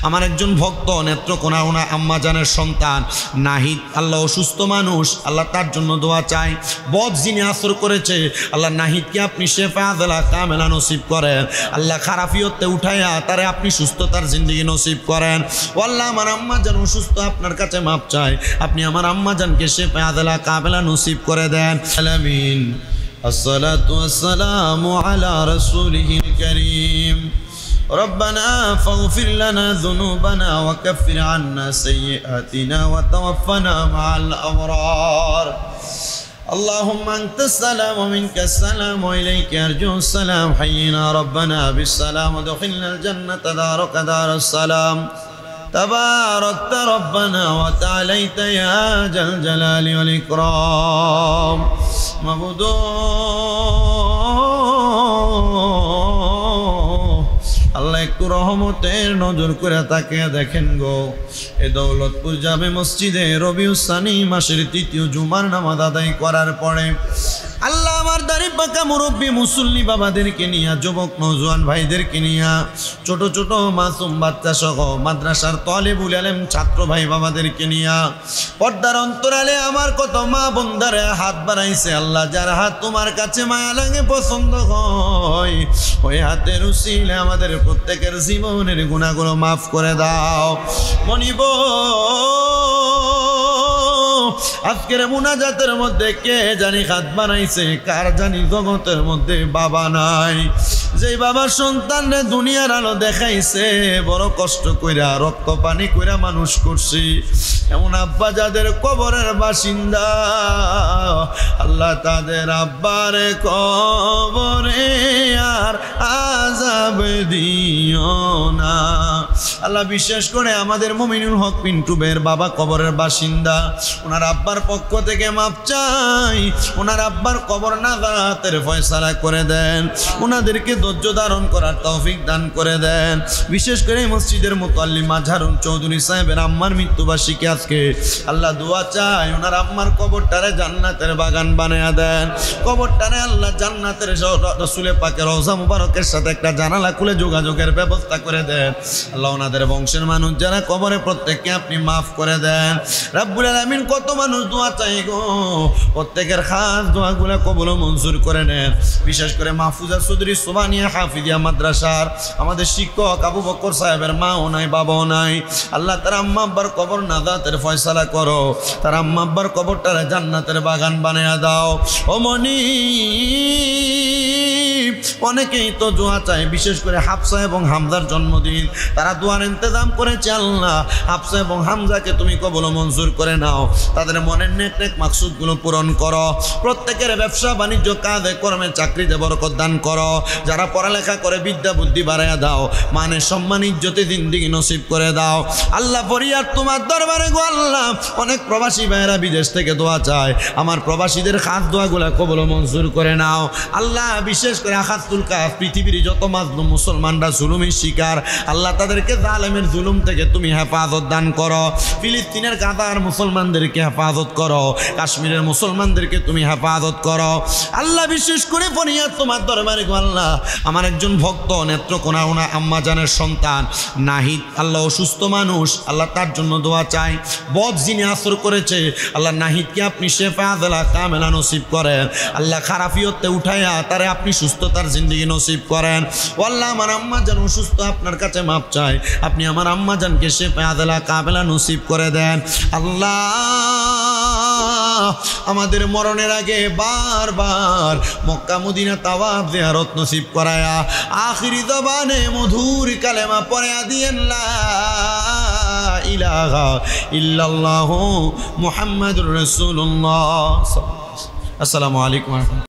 আমার একজন ভক্ত নেত্রকোনা ওনা আম্মাজানের সন্তান নাহিদ, আল্লাহ অসুস্থ মানুষ, আল্লাহ তার জন্য দোয়া চাই। বদ যিনি আসর করেছে, আল্লাহ নাহিদকে আপনি শেফা আদেলা কামেলা নসিব করেন। আল্লাহ খারাফিয়তে উঠাইয়া তারে আপনি সুস্থতার জিন্দেগি নসিব করেন। ও আল্লাহ, আমার আম্মাজান অসুস্থ, আপনার কাছে মাপ চাই, আপনি আমার আম্মাজানকে শেফা আদেলা কামেলা নসিব করে দেন। আমিন। আসসালাতু ওয়াসসালামু আলা রাসূলিহিল কারীম। ربنا فاغفر لنا ذنوبنا وكفر عنا سيئاتنا وتوفنا مع الأبرار اللهم أنت السلام ومنك السلام وإليك أرجو السلام حينا ربنا بالسلام ودخلنا الجنة دارك دار السلام تباركت ربنا وتعاليت يا ذا الجلال والإكرام معبودو আল্লাহ একটু রহমতের নজর করে তাকিয়ে দেখেন গো, এ দৌলতপুর জামে মসজিদে রবিউল সানি মাসের ৩য় জুমার নামাজ আদায় করার পরে আল্লাহ আমার দাড়ি পাকা মুরব্বী মুসল্লি বাবাদেরকে নিয়ে, যুবক নওজোয়ান ভাইদেরকে নিয়ে, ছোট ছোট মাসুম বাচ্চা সহ মাদ্রাসার তালিবুল ইলম ছাত্র ভাই বাবাদেরকে নিয়ে পর্দার অন্তরালে আমার কত মা বোনদারে হাত বাড়াইছে। আল্লাহ, যার হাত তোমার কাছে মায়া লাগে, পছন্দ হয়, ওই হাতের উসিলে আমাদের প্রত্যেকের জীবনের গুনাহগুলো মাফ করে দাও। মনিব, আজকের মুনাজাতের মধ্যে কে জানি হাত বানাইছে, কার জানি জগতের মধ্যে বাবা নাই, যেই বাবার সন্তানরে দুনিয়ার আলো দেখাইছে, বড় কষ্ট কইরা রক্ত পানি কইরা মানুষ করছি, এমন আব্বা যাদের কবরের বাসিন্দা, আল্লাহ তাদের আব্বার কবরে আর আযাব দিও না। আল্লাহ, বিশেষ করে আমাদের মুমিনুল হক পিন্টু ভাইয়ের বাবা কবরের বাসিন্দা, ওনার আব্বার পক্ষ থেকে মাপ চাই, ওনার আব্বার কবর নাজাতের ফয়সালা করে দেন, ওনাদেরকে ধৈর্য ধারণ করার তৌফিক দান করে দেন। বিশেষ করে মসজিদের মুতাল্লিম মাজহারুল চৌধুরী সাহেবের আম্মার মৃত্যুবার্ষিকী আজকে, আল্লাহ দোয়া চাই, ওনার আম্মার কবরটারে জান্নাতের বাগান বানায়া দেন, কবরটারে আল্লাহ জান্নাতের রাসূলের পাকের রওজা মুবারকের সাথে একটা জানালা খুলে যোগাযোগের ব্যবস্থা করে দেন। আল্লাহ, ওনাদের বংশের মানুষ যারা কবরে, প্রত্যেককে আপনি মাফ করে দেন। রাব্বুল আলামিন, কত মানুষ দোয়া চাই গো, প্রত্যেকের খাস দোয়াগুলো কবুল মঞ্জুর করে নেন। বিশেষ করে মাহফুজা চৌধুরী সুবহানিয়া হাফিজিয়া মাদ্রাসার আমাদের শিক্ষক আবু বকর সাহেবের মাও নাই, বাবাও নাই, আল্লাহ তার আম্মা আব্বার কবর নাজাতের ফয়সালা করো, তার আম্মা আব্বার কবরটারে জান্নাতের বাগান বানায়া দাও। ও মনি, অনেকেই তো দোয়া চায়, বিশেষ করে হাফসা এবং হামজার জন্মদিন, তারা দোয়ার ইন্তজাম করেছে। আল্লাহ, হাফসা এবং হামজাকে তুমি কবুল মঞ্জুর করে নাও, তাদের মনের নেক নেক মাকসুদগুলো পূরণ করো, প্রত্যেকের ব্যবসা বাণিজ্য কাজে কর্মে চাকরিতে বরকত দান করো, যারা পড়ালেখা করে বিদ্যা বুদ্ধি বাড়াইয়া দাও, মানে সম্মান ইজ্জতে জিন্দেগি নসিব করে দাও। আল্লাহ, ফরিয়াদ তোমার দরবারে গো আল্লাহ, অনেক প্রবাসী ভাইয়েরা বিদেশ থেকে দোয়া চায়, আমার প্রবাসীদের খাস দোয়াগুলা কবুল মঞ্জুর করে নাও। আল্লাহ, বিশেষ করে আখাতুল কাফ, পৃথিবীর যত মাজলুম মুসলমানরা জুলুমের শিকার, আল্লাহ তাদেরকে জালেমের জুলুম থেকে তুমি হেফাজত দান করো। ফিলিস্তিনের গাদার মুসলমানদেরকে হেফাজত করো, কাশ্মীরের মুসলমানদেরকে তুমি হেফাজত করো। আল্লাহ, বিশেষ করে ফরিয়াদ তোমার দরবারে গো আল্লাহ, আমার একজন ভক্ত নেত্রকোনা ওনা আম্মাজানের সন্তান নাহিদ, আল্লাহ অসুস্থ মানুষ, আল্লাহ তার জন্য দোয়া চাই। বদ যিনি আসর করেছে, আল্লাহ নাহিদকে আপনি শেফা আদেলা কামেলা নসিব করেন। আল্লাহ খারাফিয়তে উঠাইয়া তারে আপনি সুস্থতার জিন্দেগি নসিব করেন। ও আল্লাহ, আমার আম্মাজান অসুস্থ, আপনার কাছে মাপ চাই, আপনি আমার আম্মাজানকে শেফা আদেলা কামেলা নসিব করে দেন। আল্লাহ, আমাদের মরণের আগে বারবার মক্কা মদিনা তাওয়াফ জিয়ারত নসিব করায়া আখিরি জবানে মধুর কালেমা পড়া দিয়েন, লা ইলাহা ইল্লাল্লাহু মুহাম্মাদুর রাসূলুল্লাহ। আসসালামু আলাইকুম।